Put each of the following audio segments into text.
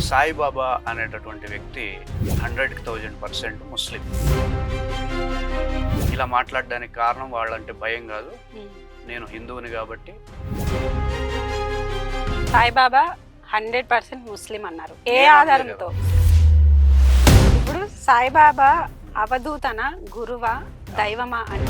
సాయిబాబా అనేటటువంటి వ్యక్తి 100,000% ముస్లిం. ఇలా మాట్లాడడానికి కారణం వాళ్ళంటే భయం కాదు, నేను హిందువుని కాబట్టి. సాయిబాబా 100% ముస్లిం అన్నారు. ఏ ఆధారంతో? ఇప్పుడు సాయిబాబా అవధూతన, గురువా, దైవమా అని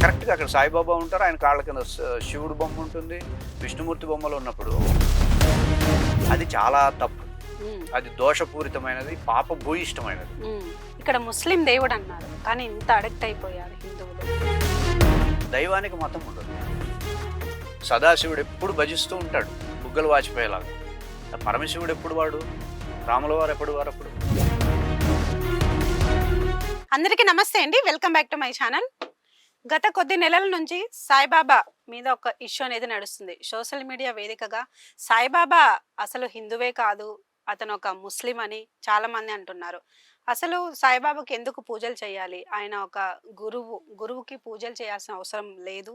కరెక్ట్గా అక్కడ సాయిబాబా ఉంటారు, ఆయన కాళ్ళ కింద శివుడు బొమ్మ ఉంటుంది, విష్ణుమూర్తి బొమ్మలు ఉన్నప్పుడు అది చాలా తప్పు. అది దోషపూరితమైనది, పాప భూయిష్టమైనది. ఇక్కడ ముస్లిం దేవుడు అన్నారు, కానీ ఇంత అడిక్ట్ అయిపోయారు హిందువులు. దైవానికి మతం ఉండదు. సదాశివుడు ఎప్పుడు భజిస్తూ ఉంటాడు, బుగ్గలు వాచిపోయేలాగా. పరమశివుడు ఎప్పుడు వాడు, రాముల వారు ఎప్పుడు వారు అప్పుడు. అందరికీ నమస్తే అండి, welcome back to my channel. గత కొద్ది నెలల నుంచి సాయిబాబా మీద ఒక ఇష్యూ అనేది నడుస్తుంది. సోషల్ మీడియా వేదికగా సాయిబాబా అసలు హిందువే కాదు, అతను ఒక ముస్లిం అని చాలా మంది అంటున్నారు. అసలు సాయిబాబాకి ఎందుకు పూజలు చేయాలి? ఆయన ఒక గురువుకి పూజలు చేయాల్సిన అవసరం లేదు,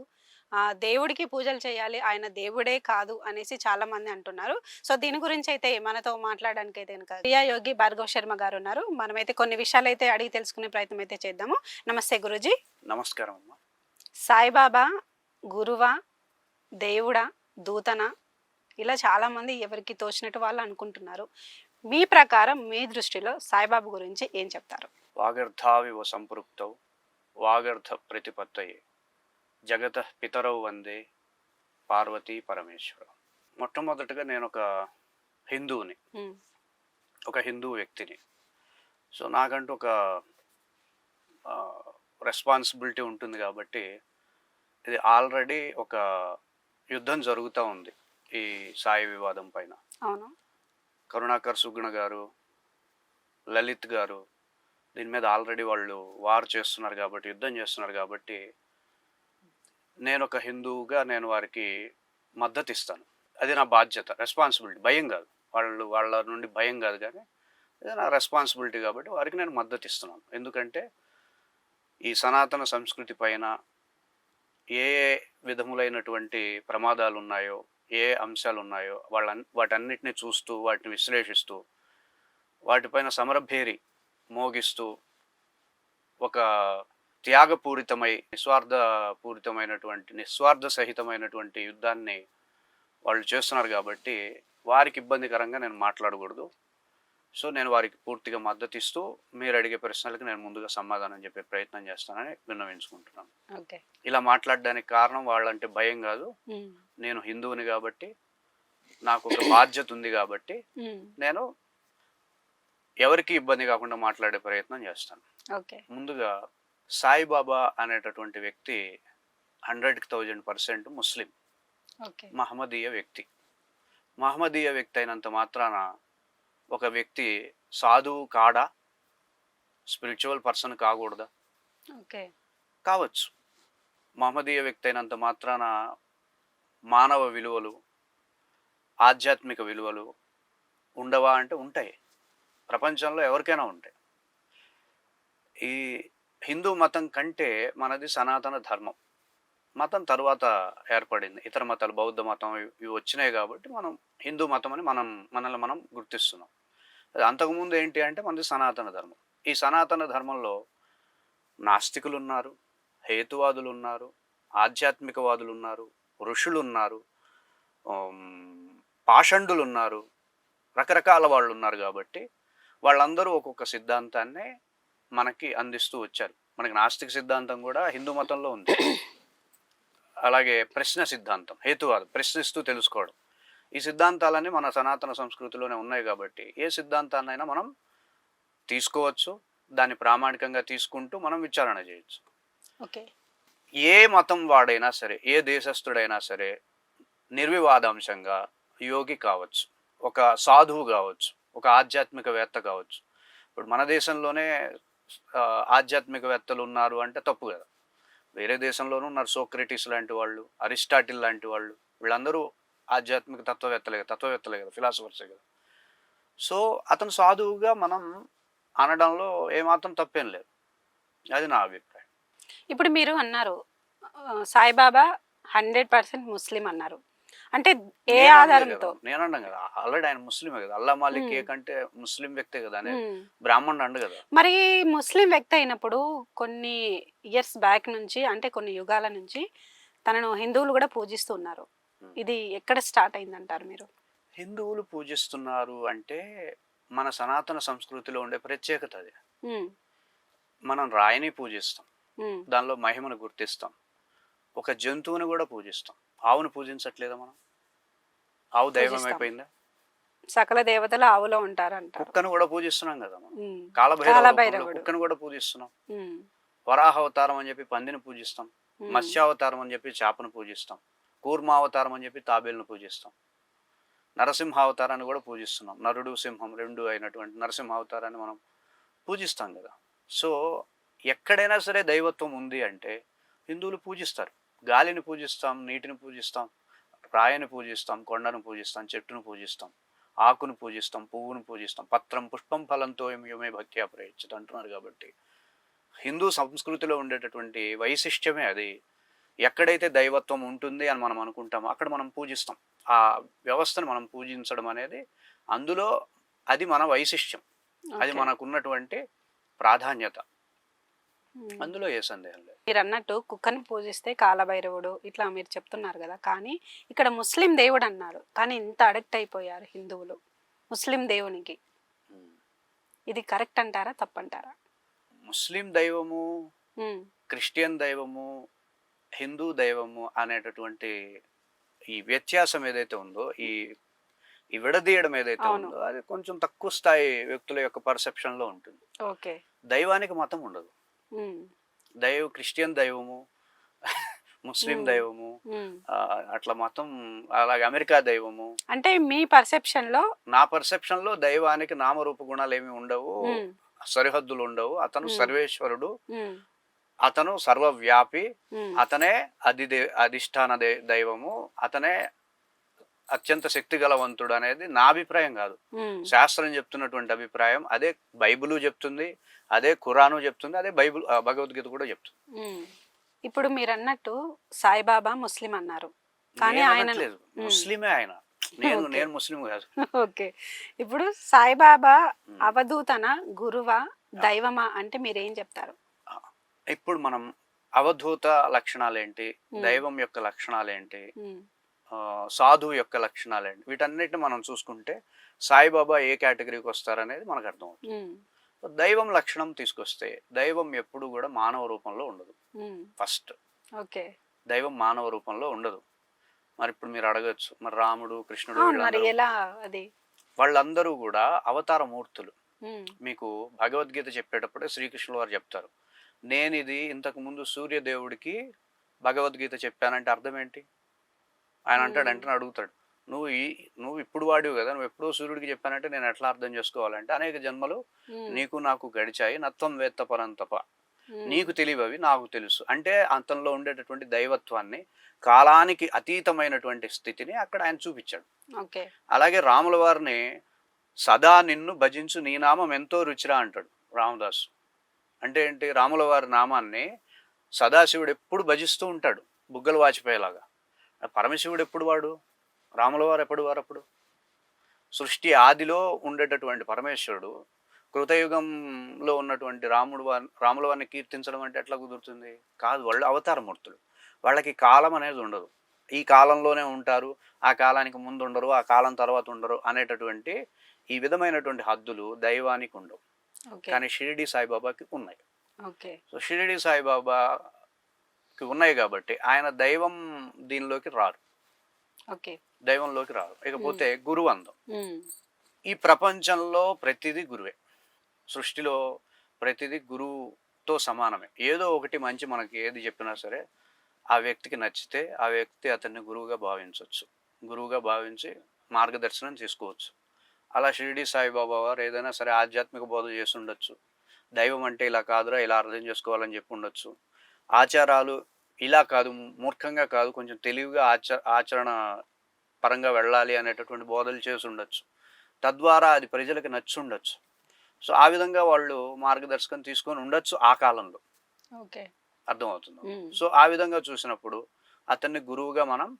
దేవుడికి పూజలు చేయాలి, ఆయన దేవుడే కాదు అనేసి చాలా మంది అంటున్నారు. సో దీని గురించి అయితే మనతో మాట్లాడడానికి అయితే కనుక క్రియా యోగి భార్గవ్ శర్మ గారు ఉన్నారు. మనమైతే కొన్ని విషయాలు అయితే అడిగి తెలుసుకునే ప్రయత్నం అయితే చేద్దాము. నమస్తే గురూజీ. నమస్కారం అమ్మా. సాయిబాబా గురువా, దేవుడా, దూతనా, ఇలా చాలా మంది ఎవరికి తోచినట్టు వాళ్ళు అనుకుంటున్నారు. మీ ప్రకారం, మీ దృష్టిలో సాయిబాబా గురించి ఏం చెప్తారు? వాగర్థావివ సంపృక్తౌ వాగర్థ ప్రతిపత్తయే జగత పితరౌ వందే పార్వతీ పరమేశ్వర. మొట్టమొదటిగా నేను ఒక హిందువుని, ఒక హిందూ వ్యక్తిని. సో నాకంటూ ఒక రెస్పాన్సిబిలిటీ ఉంటుంది కాబట్టి, ఇది ఆల్రెడీ ఒక యుద్ధం జరుగుతూ ఉంది ఈ సాయి వివాదం పైన. అవును. కరుణాకర్ సుగుణ గారు, లలిత్ గారు దీని మీద ఆల్రెడీ వాళ్ళు వార్ చేస్తున్నారు కాబట్టి, యుద్ధం చేస్తున్నారు కాబట్టి, నేను ఒక హిందువుగా నేను వారికి మద్దతు ఇస్తాను. అది నా బాధ్యత, రెస్పాన్సిబిలిటీ. భయం కాదు, వాళ్ళ నుండి భయం కాదు, కానీ ఇది నా రెస్పాన్సిబిలిటీ కాబట్టి వారికి నేను మద్దతు ఇస్తున్నాను. ఎందుకంటే ఈ సనాతన సంస్కృతి పైన ఏ విధములైనటువంటి ప్రమాదాలు ఉన్నాయో, ఏ అంశాలు ఉన్నాయో వాటన్నిటిని చూస్తూ, వాటిని విశ్లేషిస్తూ, వాటిపైన సమరభేరి మోగిస్తూ, ఒక త్యాగపూరితమై నిస్వార్థ సహితమైనటువంటి యుద్ధాన్ని వాళ్ళు చేస్తున్నారు కాబట్టి వారికి ఇబ్బందికరంగా నేను మాట్లాడకూడదు. సో నేను వారికి పూర్తిగా మద్దతు ఇస్తూ, మీరు అడిగే ప్రశ్నలకు నేను ముందుగా సమాధానం చెప్పే ప్రయత్నం చేస్తానని విన్నవించుకుంటున్నాను. ఇలా మాట్లాడడానికి కారణం వాళ్ళంటే భయం కాదు, నేను హిందువుని కాబట్టి, నాకు ఒక బాధ్యత ఉంది కాబట్టి, నేను ఎవరికి ఇబ్బంది కాకుండా మాట్లాడే ప్రయత్నం చేస్తాను. ముందుగా సాయిబాబా అనేటటువంటి వ్యక్తి 100,000% ముస్లిం, మహమ్మదీయ వ్యక్తి. మహమ్మదీయ వ్యక్తి అయినంత మాత్రాన ఒక వ్యక్తి సాధువు కాడా, స్పిరిచువల్ పర్సన్ కాకూడదా? కావచ్చు. మహమ్మదీయ వ్యక్తి అయినంత మాత్రాన మానవ విలువలు, ఆధ్యాత్మిక విలువలు ఉండవా అంటే ఉంటాయి. ప్రపంచంలో ఎవరికైనా ఉంటాయి. ఈ హిందూ మతం కంటే మనది సనాతన ధర్మం. మతం తర్వాత ఏర్పడింది, ఇతర మతాలు, బౌద్ధ మతం ఇవి వచ్చినాయి కాబట్టి మనం హిందూ మతం అని మనల్ని మనం గుర్తిస్తున్నాం. అంతకుముందు ఏంటి అంటే మనది సనాతన ధర్మం. ఈ సనాతన ధర్మంలో నాస్తికులు ఉన్నారు, హేతువాదులు ఉన్నారు, ఆధ్యాత్మికవాదులు ఉన్నారు, ఋషులు ఉన్నారు, పాషండులు ఉన్నారు, రకరకాల వాళ్ళు ఉన్నారు. కాబట్టి వాళ్ళందరూ ఒక్కొక్క సిద్ధాంతాన్ని మనకి అందిస్తూ వచ్చారు. మనకి నాస్తిక సిద్ధాంతం కూడా హిందూ మతంలో ఉంది. అలాగే ప్రశ్న సిద్ధాంతం, హేతువాదం, ప్రశ్నిస్తూ తెలుసుకోవడం, ఈ సిద్ధాంతాలన్నీ మన సనాతన సంస్కృతిలోనే ఉన్నాయి. కాబట్టి ఏ సిద్ధాంతాన్నైనా మనం తీసుకోవచ్చు, దాన్ని ప్రామాణికంగా తీసుకుంటూ మనం విచారణ చేయొచ్చు. ఏ మతం వాడైనా సరే, ఏ దేశస్థుడైనా సరే నిర్వివాదాంశంగా యోగి కావచ్చు, ఒక సాధువు కావచ్చు, ఒక ఆధ్యాత్మికవేత్త కావచ్చు. ఇప్పుడు మన దేశంలోనే ఆధ్యాత్మికవేత్తలు ఉన్నారు అంటే తప్పు కదా. వేరే దేశంలోనూ ఉన్నారు, సోక్రటీస్ లాంటి వాళ్ళు, అరిస్టాటిల్ లాంటి వాళ్ళు, వీళ్ళందరూ ఆధ్యాత్మిక తత్వవేత్తలే కదా, ఫిలాసఫర్సే కదా. సో అతను సాధువుగా మనం అనడంలో ఏమాత్రం తప్పేం లేదు. అది నా అభిప్రాయం. ఇప్పుడు మీరు అన్నారు సాయిబాబా 100% ముస్లిం అన్నారు. అంటే ఏ నేను అనలే ఆధారంతో? కదా, నేను అన్నాను కదా, ఆల్రెడీ ఆయన ముస్లిమే కదా, అల్లా మాలిక్ ఉమ్, అంటే ముస్లిం వ్యక్తే కదా అనేది, ఉమ్. బ్రాహ్మణుడు అండు కదా. మరి ముస్లిం వ్యక్తి అయినప్పుడు కొన్ని ఇయర్స్ బ్యాక్ నుంచి, అంటే కొన్ని యుగాల నుంచి తనను హిందువులు కూడా పూజిస్తున్నారు. ఉమ్. ఇది ఎక్కడ స్టార్ట్ అయిందంటారు మీరు? హిందువులు పూజిస్తున్నారు అంటే మన సనాతన సంస్కృతిలో ఉండే ప్రత్యేకత అది. ఉమ్, మనం రాయిని పూజిస్తాం, ఉమ్, దానిలో మహిమను గుర్తిస్తాం. ఒక జంతువుని కూడా పూజిస్తాం. ఆవును పూజించట్లేదా మనం? ఆవు దైవం పూజిస్తాం. అయిపోయిందా? సకల దేవతలు ఆవులో ఉంటారంటారు. కుక్కను కూడా పూజిస్తున్నాం కదా మనం. ఉమ్, కాలభైరవ రూపంలో కాలభైరవుడు. కుక్కను కూడా పూజిస్తున్నాం. ఉమ్, వరాహ అవతారం అని చెప్పి పందిని పూజిస్తాం. ఉమ్, మత్స్యావతారం అని చెప్పి చేపను పూజిస్తాం. కూర్మావతారం అని చెప్పి తాబేలును పూజిస్తాం. నరసింహావతారాన్ని కూడా పూజిస్తున్నాం. నరుడు సింహం రెండు అయినటువంటి నరసింహావతారాన్ని మనం పూజిస్తాం కదా. సో ఎక్కడైనా సరే దైవత్వం ఉంది అంటే హిందువులు పూజిస్తారు. గాలిని పూజిస్తాం, నీటిని పూజిస్తాం, రాయిని పూజిస్తాం, కొండను పూజిస్తాం, చెట్టును పూజిస్తాం, ఆకును పూజిస్తాం, పువ్వును పూజిస్తాం. పత్రం పుష్పం ఫలంతో యమే భక్త్యా ప్రయచ్చతి అంటున్నారు. కాబట్టి హిందూ సంస్కృతిలో ఉండేటటువంటి వైశిష్ట్యమే అది. ఎక్కడైతే దైవత్వం ఉంటుంది అని మనం అనుకుంటామో అక్కడ మనం పూజిస్తాం. ఆ వ్యవస్థను మనం పూజించడం అనేది అందులో అది మన వైశిష్ట్యం, అది ఓకే. మనకున్నటువంటి ప్రాధాన్యత. ఉమ్. అందులో ఏ సందేహం లేదు. మీరు అన్నట్టు కుక్కని పూజిస్తే కాలభైరవుడు ఇట్లా మీరు చెప్తున్నారు కదా, కానీ ఇక్కడ ముస్లిం దేవుడు అన్నారు, కానీ ఇంత అడిక్ట్ అయిపోయారు హిందువులు ముస్లిం దేవునికి. ఉమ్. ఇది కరెక్ట్ అంటారా, తప్పంటారా? ముస్లిం దైవము, ఉమ్, క్రిస్టియన్ దైవము, హిందూ దైవము అనేటటువంటి ఈ వ్యత్యాసం ఏదైతే ఉందో, ఈ ఈ విడదీయడం ఏదైతే అవును. ఉందో అది కొంచెం తక్కువ స్థాయి వ్యక్తుల యొక్క పర్సెప్షన్ లో ఉంటుంది. ఓకే. దైవానికి మతం ఉండదు. ఉమ్, క్రిస్టియన్ దైవము, ముస్లిం ఉమ్, దైవము, ఉమ్. అట్లా మతం, అలాగే అమెరికా దైవము. అంటే మీ పర్సెప్షన్ లో? నా పర్సెప్షన్ లో దైవానికి నామరూప గుణాలు ఏమి ఉండవు, ఉమ్, సరిహద్దులు ఉండవు. అతను ఉమ్, సర్వేశ్వరుడు, ఉమ్, అతను సర్వవ్యాపి, ఉమ్, అతనే అధిష్టాన దైవము, అతనే అత్యంత శక్తిగలవంతుడు అనేది నా అభిప్రాయం కాదు. ఉమ్. శాస్త్రం చెప్తున్నటువంటి అభిప్రాయం అదే. బైబిలు చెప్తుంది, అదే ఖురాను చెప్తుంది, అదే భగవద్గీత కూడా చెప్తుంది. ఉమ్. ఇప్పుడు మీరు అన్నట్టు సాయిబాబా ముస్లిం అన్నారు, కానీ నేను ఆయన అనట్లేదు, ముస్లిమే ఆయన. నేను ఓకే. నేను ముస్లిం కాదు. ఓకే. ఇప్పుడు సాయిబాబా ఉమ్. అవధూతన, గురువా, దైవమా అంటే మీరేం చెప్తారు? ఇప్పుడు మనం అవధూత లక్షణాలేంటి, ఉమ్, దైవం యొక్క లక్షణాలేంటి, ఉమ్, సాధువు యొక్క లక్షణాలేంటి, వీటన్నిటిని మనం చూసుకుంటే సాయిబాబా ఏ కేటగిరీకి వస్తారనేది మనకు అర్థమవుతుంది. ఉమ్, దైవం లక్షణం తీసుకొస్తే దైవం ఎప్పుడు కూడా మానవ రూపంలో ఉండదు. ఉమ్. First okay. దైవం మానవ రూపంలో ఉండదు. మరి ఇప్పుడు మీరు అడగచ్చు, మరి రాముడు, కృష్ణుడు, అవును, మరి వీళ్ళందరూ ఎలా అది? వాళ్ళందరూ కూడా అవతార మూర్తులు. ఉమ్, మీకు భగవద్గీత చెప్పేటప్పుడే శ్రీకృష్ణుల వారు చెప్తారు, నేను ఇది ఇంతకు ముందు సూర్యదేవుడికి భగవద్గీత చెప్పానంటే అర్థం ఏంటి? ఆయన అంటాడు, అంటే అడుగుతాడు, నువ్వు ఇప్పుడు వాడివి కదా, నువ్వు ఎప్పుడో సూర్యుడికి చెప్పానంటే నేను ఎట్లా అర్థం చేసుకోవాలంటే, అనేక జన్మలు ఉమ్, నీకు నాకు గడిచాయి, నత్వం వేత్త పరంతప, ఉమ్. నీకు తెలియవి నాకు తెలుసు. అంటే అతనిలో ఉండేటటువంటి దైవత్వాన్ని, కాలానికి అతీతమైనటువంటి స్థితిని అక్కడ ఆయన చూపించాడు. ఓకే. అలాగే రాముల వారిని సదా నిన్ను భజించు నీ నామం ఎంతో రుచిరా అంటాడు రామదాసు. అంటే ఏంటి? రాముల వారి నామాన్ని సదాశివుడు ఎప్పుడు భజిస్తూ ఉంటాడు, బుగ్గలు వాచిపోయేలాగా. పరమశివుడు ఎప్పుడు వాడు, రాముల వారు ఎప్పుడు వారు? అప్పుడు సృష్టి ఆదిలో ఉండేటటువంటి పరమేశ్వరుడు కృతయుగంలో ఉన్నటువంటి రాముల వారిని కీర్తించడం అంటే ఎట్లా కుదురుతుంది? కాదు. వాళ్ళు అవతారమూర్తులు, వాళ్ళకి కాలం అనేది ఉండదు. ఈ కాలంలోనే ఉంటారు, ఆ కాలానికి ముందు ఉండరు, ఆ కాలం తర్వాత ఉండరు అనేటటువంటి ఈ విధమైనటువంటి హద్దులు దైవానికి ఉండవు. ఓకే. కానీ షిరిడి సాయిబాబాకి ఉన్నాయి. ఓకే. సో షిరిడి సాయిబాబాకి ఉన్నాయి కాబట్టి ఆయన దైవం దీనిలోకి రారు, ఓకే. దైవంలోకి రారు. ఇకపోతే గురువు అందం. ఉమ్, ఈ ప్రపంచంలో ప్రతిదీ గురువే, సృష్టిలో ప్రతిదీ గురువుతో సమానమే. ఏదో ఒకటి మంచి మనకి ఏది చెప్పినా సరే ఆ వ్యక్తికి నచ్చితే ఆ వ్యక్తి అతన్ని గురువుగా భావించవచ్చు, గురువుగా భావించి మార్గదర్శనం తీసుకోవచ్చు. అలా షిరిడి సాయిబాబా వారు ఏదైనా సరే ఆధ్యాత్మిక బోధ చేసి ఉండొచ్చు, దైవం అంటే ఇలా కాదురా, ఇలా అర్థం చేసుకోవాలని చెప్పి ఉండొచ్చు, ఆచారాలు ఇలా కాదు, మూర్ఖంగా కాదు, కొంచెం తెలివిగా ఆచరణ పరంగా వెళ్ళాలి అనేటటువంటి బోధలు చేసి ఉండొచ్చు. తద్వారా అది ప్రజలకు నచ్చి ఉండొచ్చు. సో ఆ విధంగా వాళ్ళు మార్గదర్శకం తీసుకొని ఉండొచ్చు ఆ కాలంలో. ఓకే. అర్థమవుతుంది. ఉమ్, సో ఆ విధంగా చూసినప్పుడు అతన్ని గురువుగా మనం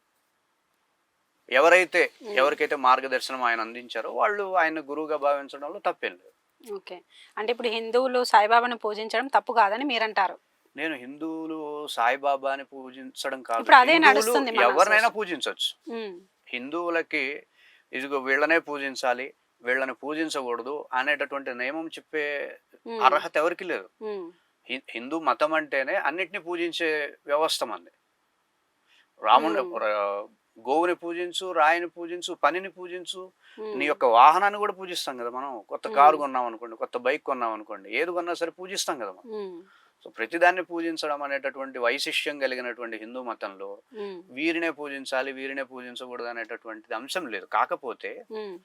ఎవరైతే ఎవరికైతే మార్గదర్శనం ఆయన అందించారో వాళ్ళు ఆయన గురువుగా భావించడంలో తప్పేం లేదు. ఓకే. అంటే ఇప్పుడు హిందువులు సాయిబాబాను పూజించడం తప్పు కాదని మీరంటారు. నేను హిందువులు సాయిబాబాని పూజించడం కాదు, ఇప్పుడు అదే హిందువులు నడుస్తుంది మన ఎవరినైనా సొసైటీ. పూజించవచ్చు. ఉమ్, హిందువులకి ఇదిగో వీళ్ళనే పూజించాలి, వీళ్ళని పూజించకూడదు అనేటటువంటి నియమం చెప్పే ఉమ్, అర్హత ఎవరికి లేదు. ఉమ్, హిందూ మతం అంటేనే అన్నిటిని పూజించే వ్యవస్థ మంది. రాముని గోవుని పూజించు, రాయిని పూజించు, పనిని పూజించు, నీ యొక్క వాహనాన్ని కూడా పూజిస్తాం కదా మనం. కొత్త కారు కొన్నాం అనుకోండి, కొత్త బైక్ కొన్నాం అనుకోండి, ఏది కొన్నా సరే పూజిస్తాం కదా మనం. ఉమ్, సో ప్రతిదాన్ని పూజించడం అనేటటువంటి వైశిష్ట్యం కలిగినటువంటి హిందూ మతంలో ఉమ్, వీరినే పూజించాలి, వీరినే పూజించకూడదు అనేటటువంటిది అంశం లేదు. కాకపోతే ఉమ్,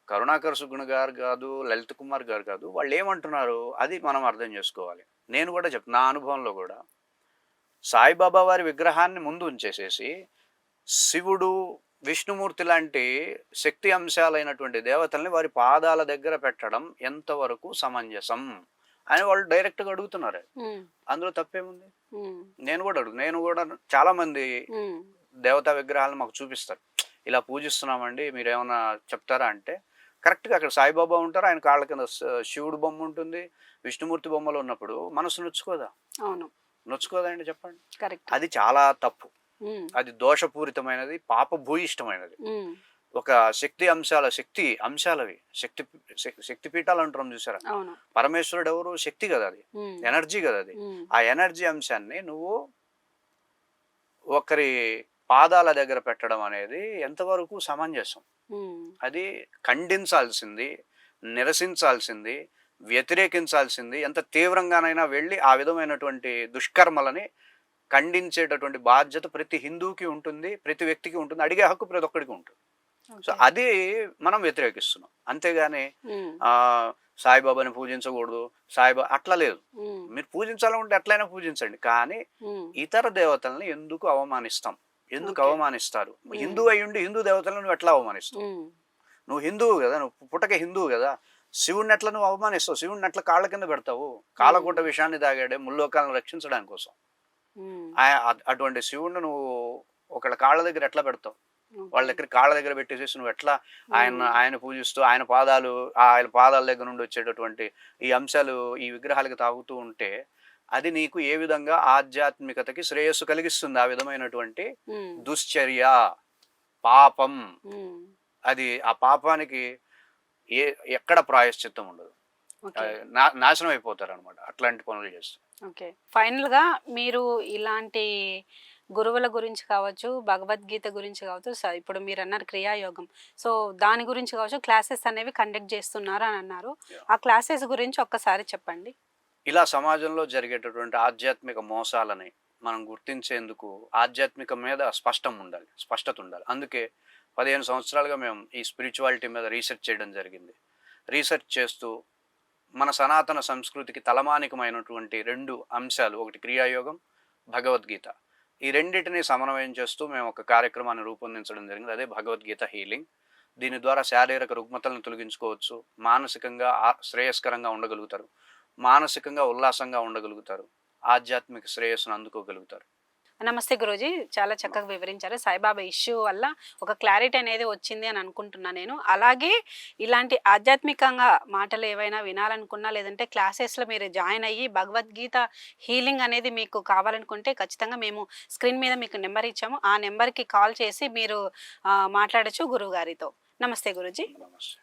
కరుణాకర్ సుగుణ గారు కాదు, లలిత్ కుమార్ గారు కాదు, వాళ్ళు ఏమంటున్నారు అది మనం అర్థం చేసుకోవాలి. నేను కూడా నా అనుభవంలో కూడా సాయిబాబా వారి విగ్రహాన్ని ముందు ఉంచేసేసి శివుడు, విష్ణుమూర్తి లాంటి శక్తి అంశాలైనటువంటి దేవతల్ని వారి పాదాల దగ్గర పెట్టడం ఎంతవరకు సమంజసం అని వాళ్ళు డైరెక్ట్గా అడుగుతున్నారు. ఉమ్, అందులో తప్పేముంది? ఉమ్, నేను కూడా చాలా మంది ఉమ్, దేవతా విగ్రహాలను మాకు చూపిస్తారు. ఇలా పూజిస్తున్నామండి, మీరు ఏమైనా చెప్తారా అంటే కరెక్ట్గా అక్కడ సాయిబాబా ఉంటారు, ఆయన కాళ్ళ కింద శివుడు బొమ్మ ఉంటుంది, విష్ణుమూర్తి బొమ్మలు ఉన్నప్పుడు మనసు నొచ్చుకోదా? అవును, నొచ్చుకోదండి చెప్పండి. కరెక్ట్. అది చాలా తప్పు, ఉమ్, అది దోషపూరితమైనది, పాపభూయిష్టమైనది. ఉమ్, ఒక శక్తి అంశాలవి శక్తి పీఠాలు అంటాం చూసారా. అవును, పరమేశ్వరుడు ఎవరు? శక్తి కదా, అది ఉమ్, ఎనర్జీ కదా. అది ఉమ్, ఆ ఎనర్జీ అంశాన్ని నువ్వు ఒకరి పాదాల దగ్గర పెట్టడం అనేది ఎంతవరకు సమంజసం? ఉమ్, అది ఖండించాల్సింది, నిరసించాల్సింది, వ్యతిరేకించాల్సింది. ఎంత తీవ్రంగానైనా వెళ్ళి ఆ విధమైనటువంటి దుష్కర్మలని ఖండించేటటువంటి బాధ్యత ప్రతి హిందువుకి ఉంటుంది, ప్రతి వ్యక్తికి ఉంటుంది, అడిగే హక్కు ప్రతి ఒక్కడికి ఉంటుంది. సో అది మనం వ్యతిరేకిస్తున్నాం. అంతేగాని ఉమ్, సాయిబాబాని పూజించకూడదు, సాయిబాబా అట్లా లేదు. ఉమ్, మీరు పూజించాలంటే ఎట్లయినా పూజించండి, కానీ ఉమ్, ఇతర దేవతల్ని ఎందుకు అవమానిస్తాం? ఎందుకు Okay. అవమానిస్తారు? హిందూ అయ్యుండి హిందూ దేవతలను నువ్వు ఎట్లా అవమానిస్తావు? ఉమ్, నువ్వు హిందువు కదా, నువ్వు పుట్టక హిందువు కదా, శివుడిని ఎట్లా నువ్వు అవమానిస్తావు? శివుడిని ఎట్లా కాళ్ళ కింద పెడతావు? కాలకూట విషయాన్ని తాగాడే ముల్లోకాలను రక్షించడానికి కోసం. ఉమ్, అటువంటి శివుడిని నువ్వు ఒకళ్ళ కాళ్ళ దగ్గర ఎట్లా పెడతావు? వాళ్ళ దగ్గర కాళ్ళ దగ్గర పెట్టేసేసి నువ్వు ఎట్లా ఆయన పూజిస్తూ ఆయన పాదాల దగ్గర నుండి వచ్చేటటువంటి ఈ అంశాలు ఈ విగ్రహాలకు తాగుతూ ఉంటే అది నీకు ఏ విధంగా ఆధ్యాత్మికతకి శ్రేయస్సు కలిగిస్తుంది? ఆ విధమైనటువంటి ఉమ్, దుశ్చర్య, పాపం, ఉమ్, అది ఆ పాపానికి ఎక్కడ ప్రాయశ్చిత్తం ఉండదు. ఓకే. నాశనం అయిపోతారు అనమాట అట్లాంటి పనులు చేస్తే. ఓకే. ఫైనల్గా మీరు ఇలాంటి గురువుల గురించి కావచ్చు, భగవద్గీత గురించి కావచ్చు, ఇప్పుడు మీరు అన్నారు క్రియాయోగం, సో దాని గురించి కావచ్చు క్లాసెస్ అనేవి కండక్ట్ చేస్తున్నారు అని అన్నారు. ఆ క్లాసెస్ గురించి ఒక్కసారి చెప్పండి. ఇలా సమాజంలో జరిగేటటువంటి ఆధ్యాత్మిక మోసాలని మనం గుర్తించేందుకు ఆధ్యాత్మిక మీద స్పష్టత ఉండాలి. అందుకే 15 సంవత్సరాలుగా మేము ఈ స్పిరిచువాలిటీ మీద రీసెర్చ్ చేయడం జరిగింది. రీసెర్చ్ చేస్తూ మన సనాతన సంస్కృతికి తలమానికమైనటువంటి 2 అంశాలు, ఒకటి క్రియాయోగం, భగవద్గీత, ఈ రెండింటిని సమన్వయం చేస్తూ మేము ఒక కార్యక్రమాన్ని రూపొందించడం జరిగింది. అదే భగవద్గీత హీలింగ్. దీని ద్వారా శారీరక రుగ్మతలను తొలగించుకోవచ్చు, మానసికంగా శ్రేయస్కరంగా ఉండగలుగుతారు, మానసికంగా ఉల్లాసంగా ఉండగలుగుతారు, ఆధ్యాత్మిక శ్రేయస్సును అందుకోగలుగుతారు. నమస్తే గురూజీ, చాలా చక్కగా వివరించారు. సాయిబాబా ఇష్యూ వల్ల ఒక క్లారిటీ అనేది వచ్చింది అని అనుకుంటున్నా నేను. అలాగే ఇలాంటి ఆధ్యాత్మికంగా మాటలు ఏవైనా వినాలనుకున్నా, లేదంటే క్లాసెస్లో మీరు జాయిన్ అయ్యి భగవద్గీత హీలింగ్ అనేది మీకు కావాలనుకుంటే ఖచ్చితంగా మేము స్క్రీన్ మీద మీకు నెంబర్ ఇచ్చాము. ఆ నెంబర్కి కాల్ చేసి మీరు మాట్లాడచ్చు గురువు గారితో. నమస్తే గురూజీ. నమస్తే.